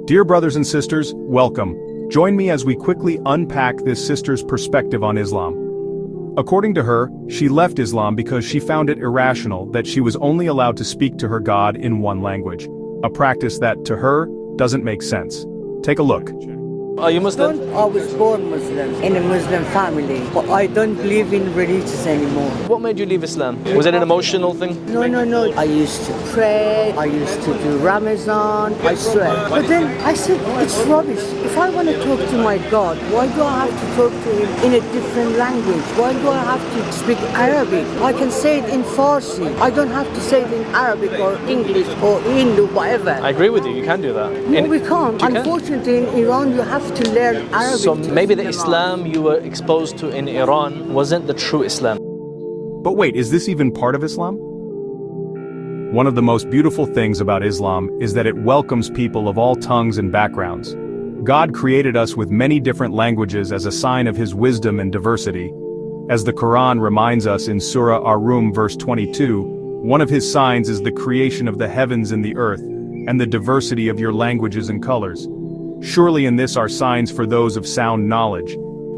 Dear brothers and sisters, welcome. Join me as we quickly unpack this sister's perspective on Islam. According to her, she left Islam because she found it irrational that she was only allowed to speak to her God in one language, a practice that, to her, doesn't make sense. Take a look. Are you Muslim? I was born Muslim in a Muslim family, but I don't believe in religions anymore. What made you leave Islam? Was it an emotional thing? No. I used to pray, I used to do Ramadan, I swear. But then I said, it's rubbish. If I want to talk to my God, why do I have to talk to him in a different language? Why do I have to speak Arabic? I can say it in Farsi. I don't have to say it in Arabic or English or Hindu, whatever. I agree with you, you can do that. No, we can't. You can? Unfortunately, in Iran, you have to learn Arabic. So maybe the to Islam you were exposed to in Iran wasn't the true Islam. But wait, is this even part of Islam? One of the most beautiful things about Islam is that it welcomes people of all tongues and backgrounds. God created us with many different languages as a sign of his wisdom and diversity. As the Quran reminds us in Surah Ar-Rum verse 22, one of his signs is the creation of the heavens and the earth, and the diversity of your languages and colors. Surely in this are signs for those of sound knowledge.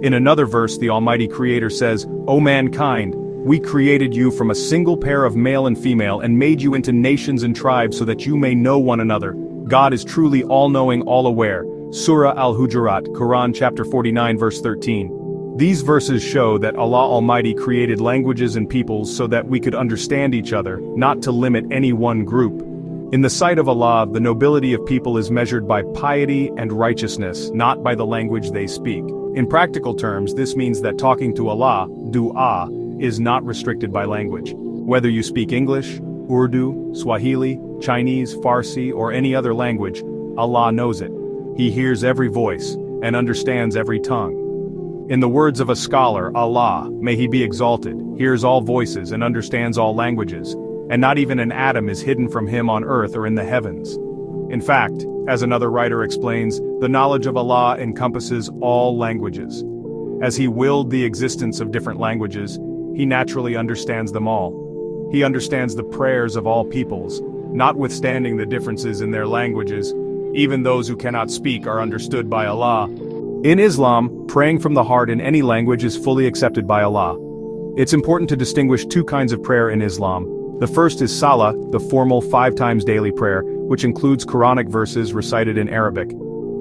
In another verse the Almighty Creator says, O mankind, we created you from a single pair of male and female and made you into nations and tribes so that you may know one another. God is truly all-knowing, all-aware. Surah Al-Hujurat, Quran chapter 49 verse 13. These verses show that Allah Almighty created languages and peoples so that we could understand each other, not to limit any one group. In the sight of Allah, the nobility of people is measured by piety and righteousness, not by the language they speak. In practical terms, this means that talking to Allah, dua, is not restricted by language. Whether you speak English, Urdu, Swahili, Chinese, Farsi, or any other language, Allah knows it. He hears every voice and understands every tongue. In the words of a scholar, Allah, may he be exalted, hears all voices and understands all languages, and not even an atom is hidden from him on earth or in the heavens. In fact, as another writer explains, the knowledge of Allah encompasses all languages. As he willed the existence of different languages, he naturally understands them all. He understands the prayers of all peoples, notwithstanding the differences in their languages. Even those who cannot speak are understood by Allah. In Islam, praying from the heart in any language is fully accepted by Allah. It's important to distinguish two kinds of prayer in Islam. The first is Salah, the formal 5 times daily prayer, which includes Quranic verses recited in Arabic.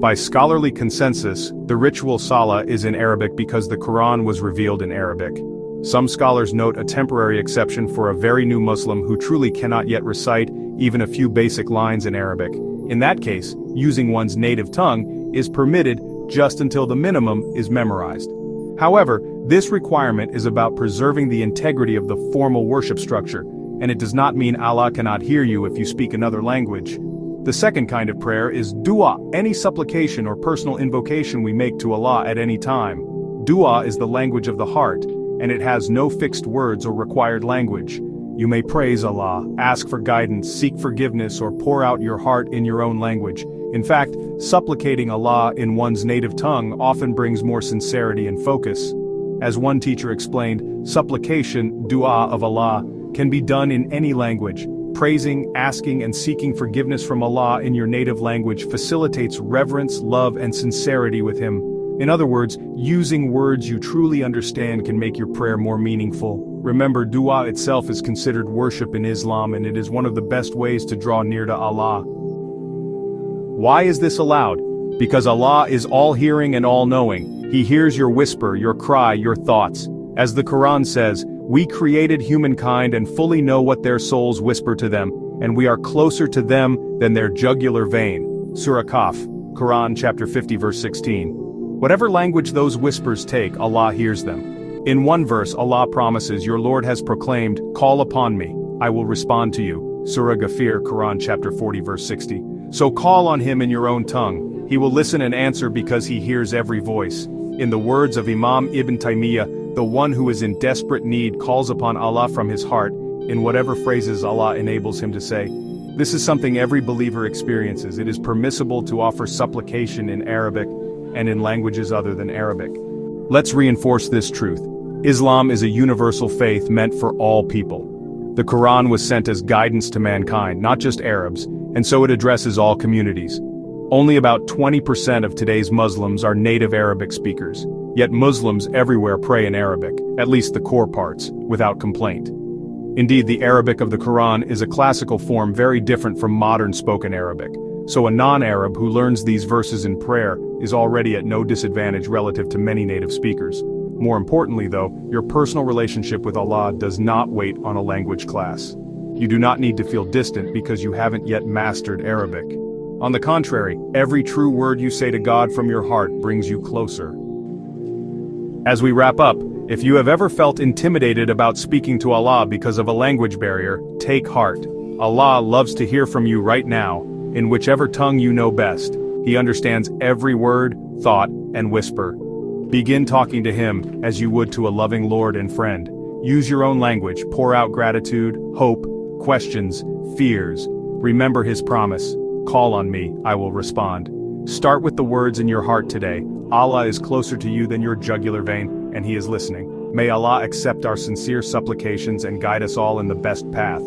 By scholarly consensus, the ritual Salah is in Arabic because the Quran was revealed in Arabic. Some scholars note a temporary exception for a very new Muslim who truly cannot yet recite even a few basic lines in Arabic. In that case, using one's native tongue is permitted just until the minimum is memorized. However, this requirement is about preserving the integrity of the formal worship structure, and it does not mean Allah cannot hear you if you speak another language. The second kind of prayer is dua, any supplication or personal invocation we make to Allah at any time. Dua is the language of the heart, and it has no fixed words or required language. You may praise Allah, ask for guidance, seek forgiveness, or pour out your heart in your own language. In fact, supplicating Allah in one's native tongue often brings more sincerity and focus. As one teacher explained, supplication, dua of Allah, can be done in any language. Praising, asking, and seeking forgiveness from Allah in your native language facilitates reverence, love, and sincerity with Him. In other words, using words you truly understand can make your prayer more meaningful. Remember, dua itself is considered worship in Islam, and it is one of the best ways to draw near to Allah. Why is this allowed? Because Allah is all-hearing and all-knowing. He hears your whisper, your cry, your thoughts. As the Quran says, we created humankind and fully know what their souls whisper to them, and we are closer to them than their jugular vein. Surah Kaf, Quran chapter 50 verse 16. Whatever language those whispers take, Allah hears them. In one verse, Allah promises, your Lord has proclaimed, call upon me, I will respond to you. Surah Ghafir, Quran chapter 40 verse 60. So call on him in your own tongue. He will listen and answer because he hears every voice. In the words of Imam Ibn Taymiyyah, the one who is in desperate need calls upon Allah from his heart, in whatever phrases Allah enables him to say. This is something every believer experiences. It is permissible to offer supplication in Arabic and in languages other than Arabic. Let's reinforce this truth. Islam is a universal faith meant for all people. The Quran was sent as guidance to mankind, not just Arabs, and so it addresses all communities. Only about 20% of today's Muslims are native Arabic speakers, yet Muslims everywhere pray in Arabic, at least the core parts, without complaint. Indeed, the Arabic of the Quran is a classical form very different from modern spoken Arabic, so a non-Arab who learns these verses in prayer is already at no disadvantage relative to many native speakers. More importantly though, your personal relationship with Allah does not wait on a language class. You do not need to feel distant because you haven't yet mastered Arabic. On the contrary, every true word you say to God from your heart brings you closer. As we wrap up, if you have ever felt intimidated about speaking to Allah because of a language barrier, take heart. Allah loves to hear from you right now, in whichever tongue you know best. He understands every word, thought, and whisper. Begin talking to Him as you would to a loving Lord and friend. Use your own language, pour out gratitude, hope, questions, fears. Remember His promise. Call on me, I will respond. Start with the words in your heart today. Allah is closer to you than your jugular vein, and He is listening. May Allah accept our sincere supplications and guide us all in the best path.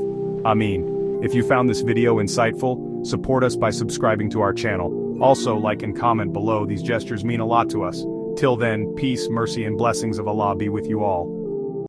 Ameen. If you found this video insightful, support us by subscribing to our channel. Also, like and comment below, these gestures mean a lot to us. Till then, peace, mercy, and blessings of Allah be with you all.